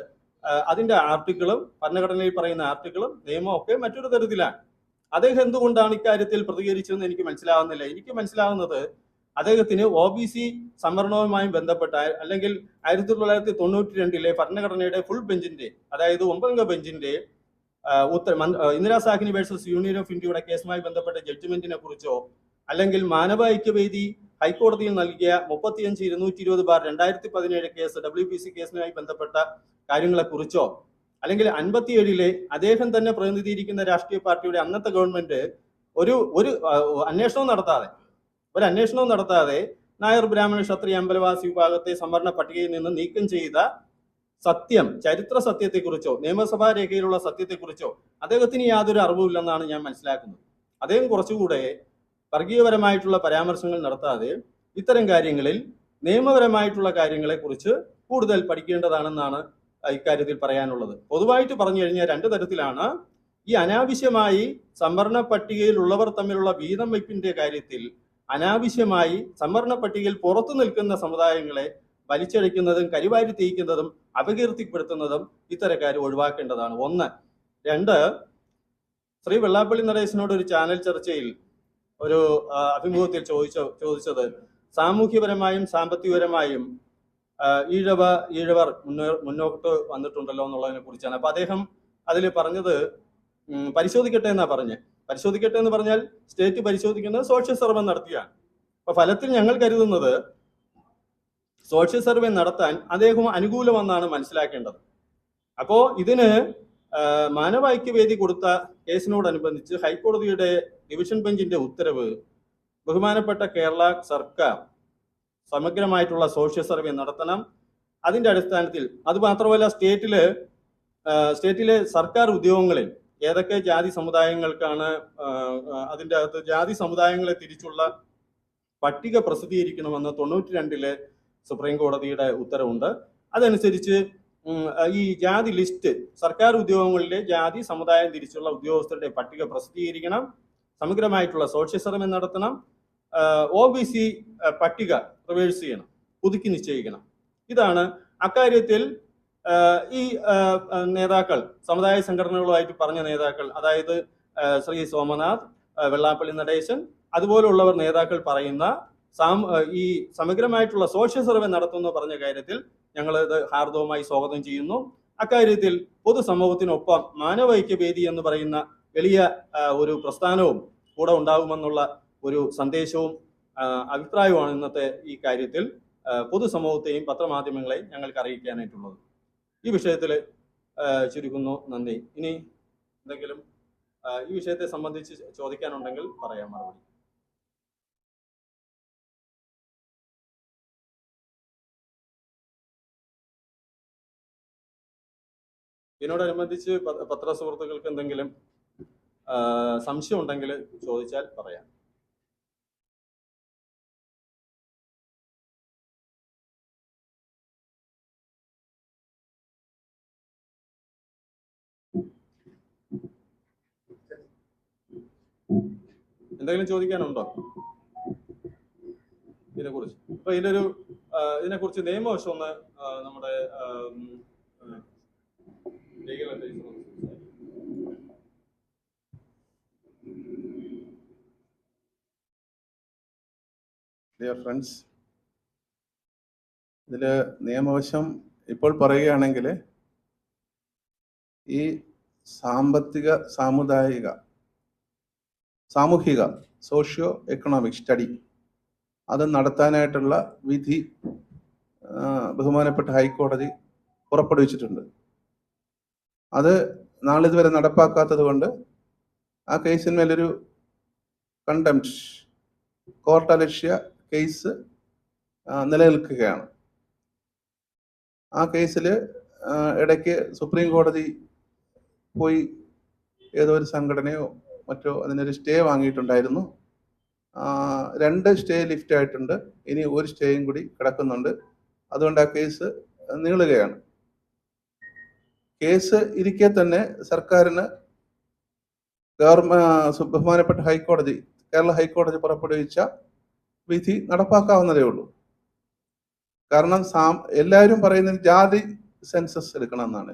അതിന്റെ ആർട്ടിക്കിളും ഭരണഘടനയിൽ പറയുന്ന ആർട്ടിക്കിളും നിയമവും ഒക്കെ മറ്റൊരു തരത്തിലാണ്. അദ്ദേഹം എന്തുകൊണ്ടാണ് ഇക്കാര്യത്തിൽ പ്രതികരിച്ചതെന്ന് എനിക്ക് മനസ്സിലാവുന്നില്ല. എനിക്ക് മനസ്സിലാവുന്നത് അദ്ദേഹത്തിന് OBC സംവരണവുമായി ബന്ധപ്പെട്ട അല്ലെങ്കിൽ 1992 ഭരണഘടനയുടെ ഫുൾ ബെഞ്ചിന്റെ, അതായത് 9 ബെഞ്ചിന്റെ Indira Sahni versus union of ഇന്ത്യയുടെ കേസുമായി ബന്ധപ്പെട്ട ജഡ്ജ്മെന്റിനെ കുറിച്ചോ അല്ലെങ്കിൽ മാനവ ഐക്യവേദി ഹൈക്കോടതിയിൽ നൽകിയ 35-220/2017 കേസ് WBC കേസുമായി ബന്ധപ്പെട്ട കാര്യങ്ങളെ കുറിച്ചോ അല്ലെങ്കിൽ 57 അദ്ദേഹം തന്നെ പ്രതിനിധീകരിക്കുന്ന രാഷ്ട്രീയ പാർട്ടിയുടെ അന്നത്തെ ഗവൺമെന്റ് ഒരു അന്വേഷണവും നടത്താതെ നായർ ബ്രാഹ്മണ ക്ഷത്രിയ അമ്പലവാസി വിഭാഗത്തെ സംവരണ പട്ടികയിൽ നിന്ന് നീക്കം ചെയ്ത ചരിത്ര സത്യത്തെക്കുറിച്ചോ നിയമസഭാ രേഖയിലുള്ള സത്യത്തെക്കുറിച്ചോ അദ്ദേഹത്തിന് യാതൊരു അറിവുമില്ലെന്നാണ് ഞാൻ മനസ്സിലാക്കുന്നത്. അദ്ദേഹം കുറച്ചുകൂടെ വർഗീയപരമായിട്ടുള്ള പരാമർശങ്ങൾ നടത്താതെ ഇത്തരം കാര്യങ്ങളിൽ നിയമപരമായിട്ടുള്ള കാര്യങ്ങളെക്കുറിച്ച് കൂടുതൽ പഠിക്കേണ്ടതാണെന്നാണ് ഇക്കാര്യത്തിൽ പറയാനുള്ളത്. പൊതുവായിട്ട് പറഞ്ഞു കഴിഞ്ഞാൽ രണ്ട് തരത്തിലാണ്. ഈ അനാവശ്യമായി സംവരണ പട്ടികയിലുള്ളവർ തമ്മിലുള്ള വീതം വയ്പ്പിന്റെ കാര്യത്തിൽ അനാവശ്യമായി സംവരണ പട്ടികയിൽ പുറത്തു നിൽക്കുന്ന സമുദായങ്ങളെ വലിച്ചഴിക്കുന്നതും കരിവാരി തീയിക്കുന്നതും അപകീർത്തിപ്പെടുത്തുന്നതും ഇത്തരക്കാർ ഒഴിവാക്കേണ്ടതാണ്. ഒന്ന്. രണ്ട്, ശ്രീ വെള്ളാപ്പള്ളി നടേശനോട് ഒരു ചാനൽ ചർച്ചയിൽ ഒരു അഭിമുഖത്തിൽ ചോദിച്ചത് സാമൂഹ്യപരമായും സാമ്പത്തികപരമായും ഈഴവർ മുന്നോട്ട് വന്നിട്ടുണ്ടല്ലോ എന്നുള്ളതിനെ കുറിച്ചാണ്. അപ്പൊ അദ്ദേഹം അതിൽ പറഞ്ഞത് പരിശോധിക്കട്ടെ എന്നാ പറഞ്ഞത്. പരിശോധിക്കട്ടെ എന്ന് പറഞ്ഞാൽ സ്റ്റേറ്റ് പരിശോധിക്കുന്നത് സോഷ്യൽ സർവേ നടത്തിയാണ്. അപ്പൊ ഫലത്തിൽ ഞങ്ങൾ കരുതുന്നത് സോഷ്യൽ സർവേ നടത്താൻ അദ്ദേഹം അനുകൂലമെന്നാണ് മനസ്സിലാക്കേണ്ടത്. അപ്പോ ഇതിന് മാനവൈക്യവേദി കൊടുത്ത കേസിനോടനുബന്ധിച്ച് ഹൈക്കോടതിയുടെ ഡിവിഷൻ ബെഞ്ചിന്റെ ഉത്തരവ് ബഹുമാനപ്പെട്ട കേരള സർക്കാർ സമഗ്രമായിട്ടുള്ള സോഷ്യൽ സർവേ നടത്തണം. അതിന്റെ അടിസ്ഥാനത്തിൽ അത് മാത്രമല്ല സ്റ്റേറ്റിലെ സർക്കാർ ഉദ്യോഗങ്ങളിൽ ഏതൊക്കെ ജാതി സമുദായങ്ങൾക്കാണ് അതിൻ്റെ അകത്ത് ജാതി സമുദായങ്ങളെ തിരിച്ചുള്ള പട്ടിക പ്രസിദ്ധീകരിക്കണമെന്ന് 92 സുപ്രീം കോടതിയുടെ ഉത്തരവുണ്ട്. അതനുസരിച്ച് ഈ ജാതി ലിസ്റ്റ് സർക്കാർ ഉദ്യോഗങ്ങളിലെ ജാതി സമുദായം തിരിച്ചുള്ള ഉദ്യോഗസ്ഥരുടെ പട്ടിക പ്രസിദ്ധീകരിക്കണം. സമഗ്രമായിട്ടുള്ള സോഷ്യൽ സർവേ നടത്തണം. OBC പട്ടിക റിവേഴ്സ് ചെയ്യണം, പുതുക്കി നിശ്ചയിക്കണം. ഇതാണ് അക്കാര്യത്തിൽ ഈ നേതാക്കൾ, സമുദായ സംഘടനകളുമായിട്ട് പറഞ്ഞ നേതാക്കൾ, അതായത് ശ്രീ സോമനാഥ്, വെള്ളാപ്പള്ളി നടേശൻ അതുപോലുള്ളവർ നേതാക്കൾ പറയുന്ന ഈ സമഗ്രമായിട്ടുള്ള സോഷ്യൽ സർവേ നടത്തുന്നു പറഞ്ഞ കാര്യത്തിൽ ഞങ്ങൾ ഇത് ഹാർദവമായി സ്വാഗതം ചെയ്യുന്നു. അക്കാര്യത്തിൽ പൊതുസമൂഹത്തിനൊപ്പം മാനവൈക്യവേദി എന്ന് പറയുന്ന വലിയ ഒരു പ്രസ്ഥാനവും കൂടെ ഉണ്ടാകുമെന്നുള്ള ഒരു സന്ദേശവും അഭിപ്രായവുമാണ് ഇന്നത്തെ ഈ കാര്യത്തിൽ പൊതുസമൂഹത്തെയും പത്രമാധ്യമങ്ങളെയും ഞങ്ങൾക്ക് അറിയിക്കാനായിട്ടുള്ളത്. ഈ വിഷയത്തിൽ ചുരുക്കുന്നു. നന്ദി. ഇനി എന്തെങ്കിലും ഈ വിഷയത്തെ സംബന്ധിച്ച് ചോദിക്കാനുണ്ടെങ്കിൽ പറയാം മറുപടി. ഇതിനോടനുബന്ധിച്ച് പത്രസുഹൃത്തുക്കൾക്ക് എന്തെങ്കിലും സംശയം ഉണ്ടെങ്കിൽ ചോദിച്ചാൽ പറയാം. എന്തെങ്കിലും ചോദിക്കാനുണ്ടോ ഇതിനെക്കുറിച്ച്? ഇപ്പൊ ഇതിനെക്കുറിച്ച് നിയമവശം ഒന്ന് നമ്മുടെ ഡിയർ ഫ്രണ്ട്സ്, ഇതില് നിയമവശം ഇപ്പോൾ പറയുകയാണെങ്കിൽ ഈ സാമൂഹിക സോഷ്യോ എക്കണോമിക് സ്റ്റഡി അത് നടത്താനായിട്ടുള്ള വിധി ബഹുമാനപ്പെട്ട ഹൈക്കോടതി പുറപ്പെടുവിച്ചിട്ടുണ്ട്. അത് നാളിതുവരെ നടപ്പാക്കാത്തത് കൊണ്ട് ആ കേസിന്മേലൊരു കണ്ടംപ്റ്റ് കോർട്ടലക്ഷ്യ കേസ് നിലനിൽക്കുകയാണ്. ആ കേസിൽ ഇടയ്ക്ക് സുപ്രീം കോടതി പോയി ഏതോ ഒരു സംഘടനയോ മറ്റോ അതിനൊരു സ്റ്റേ വാങ്ങിയിട്ടുണ്ടായിരുന്നു. 2 സ്റ്റേ ലിഫ്റ്റ് ആയിട്ടുണ്ട്. ഇനി ഒരു സ്റ്റേയും കൂടി കിടക്കുന്നുണ്ട്. അതുകൊണ്ട് ആ കേസ് നീളുകയാണ്. കേസ് ഇരിക്കെ തന്നെ സർക്കാരിന് ബഹുമാനപ്പെട്ട ഹൈക്കോടതി, കേരള ഹൈക്കോടതി പുറപ്പെടുവിച്ച വിധി നടപ്പാക്കാവുന്നതേ ഉള്ളൂ. കാരണം എല്ലാവരും പറയുന്നത് ജാതി സെൻസസ് എടുക്കണം എന്നാണ്.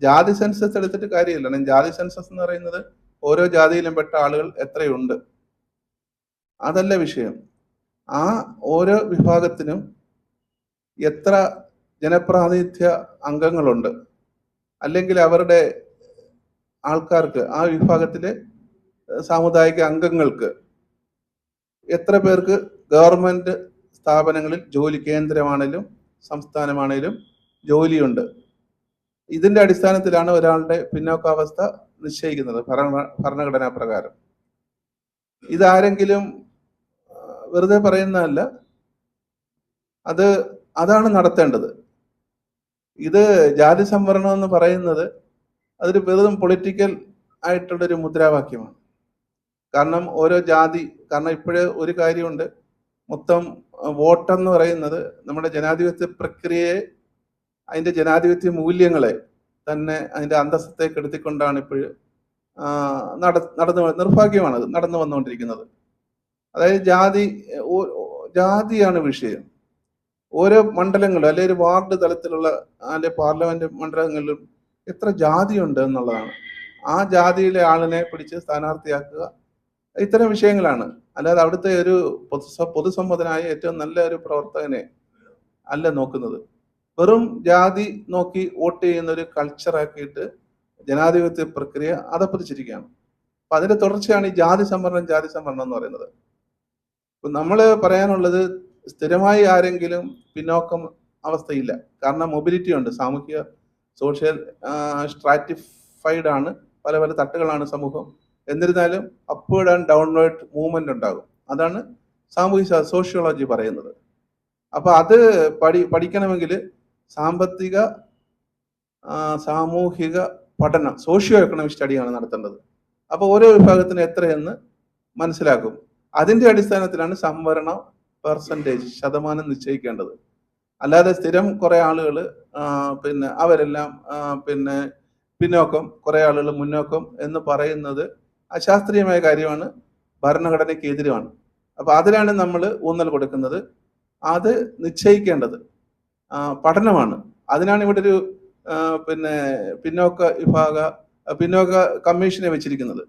ജാതി സെൻസസ് എടുത്തിട്ട് കാര്യമില്ല. ജാതി സെൻസസ് എന്ന് പറയുന്നത് ഓരോ ജാതിയിലും പെട്ട ആളുകൾ എത്രയുണ്ട്, അതല്ല വിഷയം. ആ ഓരോ വിഭാഗത്തിനും എത്ര ജനപ്രാതിനിധ്യ അംഗങ്ങളുണ്ട്, അല്ലെങ്കിൽ അവരുടെ ആൾക്കാർക്ക്, ആ വിഭാഗത്തിലെ സാമുദായിക അംഗങ്ങൾക്ക് എത്ര പേർക്ക് ഗവൺമെന്റ് സ്ഥാപനങ്ങളിൽ ജോലി, കേന്ദ്രമാണേലും സംസ്ഥാനമാണേലും ജോലിയുണ്ട്. ഇതിന്റെ അടിസ്ഥാനത്തിലാണ് ഒരാളുടെ പിന്നോക്കാവസ്ഥ നിശ്ചയിക്കുന്നത് ഭരണഘടനാ പ്രകാരം. ഇതാരെങ്കിലും വെറുതെ പറയുന്നതല്ല, അതാണ് നടത്തേണ്ടത്. ഇത് ജാതി സംവരണം എന്ന് പറയുന്നത് അതൊരു വെറും പൊളിറ്റിക്കൽ ആയിട്ടുള്ളൊരു മുദ്രാവാക്യമാണ്. കാരണം ഓരോ ജാതി, കാരണം ഇപ്പോഴേ ഒരു കാര്യമുണ്ട്, മൊത്തം വോട്ടെന്ന് പറയുന്നത് നമ്മുടെ ജനാധിപത്യ പ്രക്രിയയെ, അതിന്റെ ജനാധിപത്യ മൂല്യങ്ങളെ തന്നെ അതിന്റെ അന്തസ്സത്തെ കെടുത്തിക്കൊണ്ടാണ് ഇപ്പോഴും നിർഭാഗ്യമാണത് നടന്നു വന്നുകൊണ്ടിരിക്കുന്നത്. അതായത് ജാതിയാണ് വിഷയം. ഓരോ മണ്ഡലങ്ങളും അല്ലെങ്കിൽ ഒരു വാർഡ് തലത്തിലുള്ള അല്ലെ പാർലമെന്റ് മണ്ഡലങ്ങളിലും എത്ര ജാതിയുണ്ട് എന്നുള്ളതാണ്. ആ ജാതിയിലെ ആളിനെ പിടിച്ച് സ്ഥാനാർത്ഥിയാക്കുക, ഇത്തരം വിഷയങ്ങളാണ്. അല്ലാതെ അവിടുത്തെ ഒരു പൊതുസമ്മതനായ ഏറ്റവും നല്ല ഒരു പ്രവർത്തകനെ അല്ല നോക്കുന്നത്. വെറും ജാതി നോക്കി വോട്ട് ചെയ്യുന്ന ഒരു കൾച്ചറാക്കിയിട്ട് ജനാധിപത്യ പ്രക്രിയ അതപ്പതിച്ചിരിക്കുകയാണ്. അപ്പൊ അതിന്റെ തുടർച്ചയാണ് ഈ ജാതി സംവരണം എന്ന് പറയുന്നത്. ഇപ്പൊ നമ്മൾ പറയാനുള്ളത്, സ്ഥിരമായി ആരെങ്കിലും പിന്നോക്കം അവസ്ഥയില്ല. കാരണം മൊബിലിറ്റി ഉണ്ട്, സാമൂഹിക സോഷ്യൽ സ്ട്രാറ്റിഫൈഡ് ആണ്, പല പല തട്ടുകളാണ് സമൂഹം. എന്നിരുന്നാലും അപ്വേർഡ് ആൻഡ് ഡൗൺവേർഡ് മൂവ്മെന്റ് ഉണ്ടാകും. അതാണ് സാമൂഹിക സോഷ്യോളജി പറയുന്നത്. അപ്പൊ അത് പഠിക്കണമെങ്കിൽ സാമ്പത്തിക സാമൂഹിക പഠനം, സോഷ്യോ എക്കണോമിക് സ്റ്റഡിയാണ് നടത്തേണ്ടത്. അപ്പൊ ഓരോ വിഭാഗത്തിന് എത്രയെന്ന് മനസ്സിലാക്കും. അതിന്റെ അടിസ്ഥാനത്തിലാണ് സംവരണ പെർസെൻറ്റേജ്, ശതമാനം നിശ്ചയിക്കേണ്ടത്. അല്ലാതെ സ്ഥിരം കുറെ ആളുകൾ പിന്നെ അവരെല്ലാം പിന്നെ പിന്നോക്കം, കുറെ ആളുകൾ മുന്നോക്കം എന്ന് പറയുന്നത് അശാസ്ത്രീയമായ കാര്യമാണ്, ഭരണഘടനയ്ക്ക് എതിരുമാണ്. അപ്പൊ അതിലാണ് നമ്മൾ ഊന്നൽ കൊടുക്കുന്നത്. അത് നിശ്ചയിക്കേണ്ടത് പഠനമാണ്. അതിനാണ് ഇവിടെ ഒരു പിന്നെ പിന്നോക്ക കമ്മീഷനെ വെച്ചിരിക്കുന്നത്.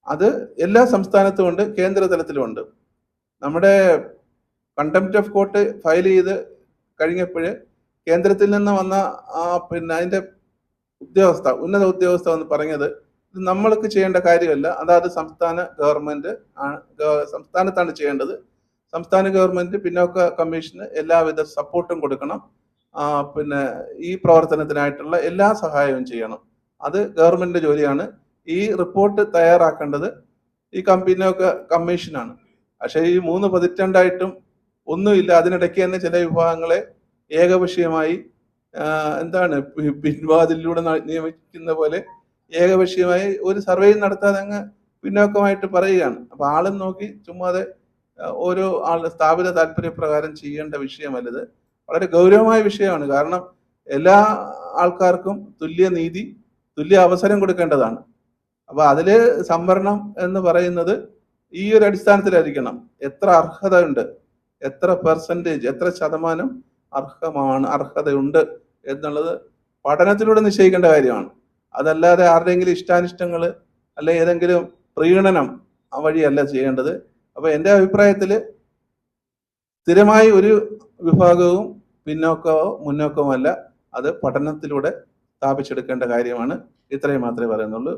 അത് എല്ലാ സംസ്ഥാനത്തും ഉണ്ട്, കേന്ദ്ര തലത്തിലും ഉണ്ട്. നമ്മുടെ കണ്ടംപ്റ്റ് ഓഫ് കോർട്ട് ഫയൽ ചെയ്ത് കഴിഞ്ഞപ്പോൾ കേന്ദ്രത്തിൽ നിന്ന് വന്ന പിന്നെ അതിന്റെ ഉന്നത ഉദ്യോഗസ്ഥ എന്ന് പറഞ്ഞത്, ഇത് നമ്മൾക്ക് ചെയ്യേണ്ട കാര്യമല്ല, അതായത് സംസ്ഥാനത്താണ് ചെയ്യേണ്ടത്. സംസ്ഥാന ഗവൺമെന്റ് പിന്നോക്ക കമ്മീഷന് എല്ലാവിധ സപ്പോർട്ടും കൊടുക്കണം, പിന്നെ ഈ പ്രവർത്തനത്തിനായിട്ടുള്ള എല്ലാ സഹായവും ചെയ്യണം. അത് ഗവൺമെന്റിന്റെ ജോലിയാണ്. ഈ റിപ്പോർട്ട് തയ്യാറാക്കേണ്ടത് ഈ പിന്നോക്ക കമ്മീഷനാണ്. പക്ഷേ ഈ 3 പതിറ്റാണ്ടായിട്ടും ഒന്നുമില്ല. അതിനിടയ്ക്ക് തന്നെ ചില വിഭാഗങ്ങളെ ഏകപക്ഷീയമായി പിൻവാതിലൂടെ നിയമിക്കുന്ന പോലെ ഏകപക്ഷീയമായി ഒരു സർവേയും നടത്താതെ അങ്ങ് പിന്നോക്കമായിട്ട് പറയുകയാണ്. അപ്പൊ ആളും നോക്കി ചുമ്മാതെ ഓരോ സ്ഥാപിത താല്പര്യപ്രകാരം ചെയ്യേണ്ട വിഷയമല്ലത്. വളരെ ഗൗരവമായ വിഷയമാണ്. കാരണം എല്ലാ ആൾക്കാർക്കും തുല്യ നീതി, തുല്യ അവസരം കൊടുക്കേണ്ടതാണ്. അപ്പൊ അതില് സംവരണം എന്ന് പറയുന്നത് ഈ ഒരു അടിസ്ഥാനത്തിലായിരിക്കണം. എത്ര അർഹത ഉണ്ട്, എത്ര പെർസെൻറ്റേജ്, എത്ര ശതമാനം അർഹതയുണ്ട് എന്നുള്ളത് പഠനത്തിലൂടെ നിശ്ചയിക്കേണ്ട കാര്യമാണ്. അതല്ലാതെ ആരുടെയെങ്കിലും ഇഷ്ടാനിഷ്ടങ്ങൾ അല്ലെ ഏതെങ്കിലും പ്രീണനം വഴിയല്ല ചെയ്യേണ്ടത്. അപ്പൊ എൻ്റെ അഭിപ്രായത്തിൽ സ്ഥിരമായി ഒരു വിഭാഗവും പിന്നോക്കമോ മുന്നോക്കമോ അല്ല, അത് പഠനത്തിലൂടെ സ്ഥാപിച്ചെടുക്കേണ്ട കാര്യമാണ്. ഇത്രയും മാത്രമേ പറയുന്നുള്ളൂ.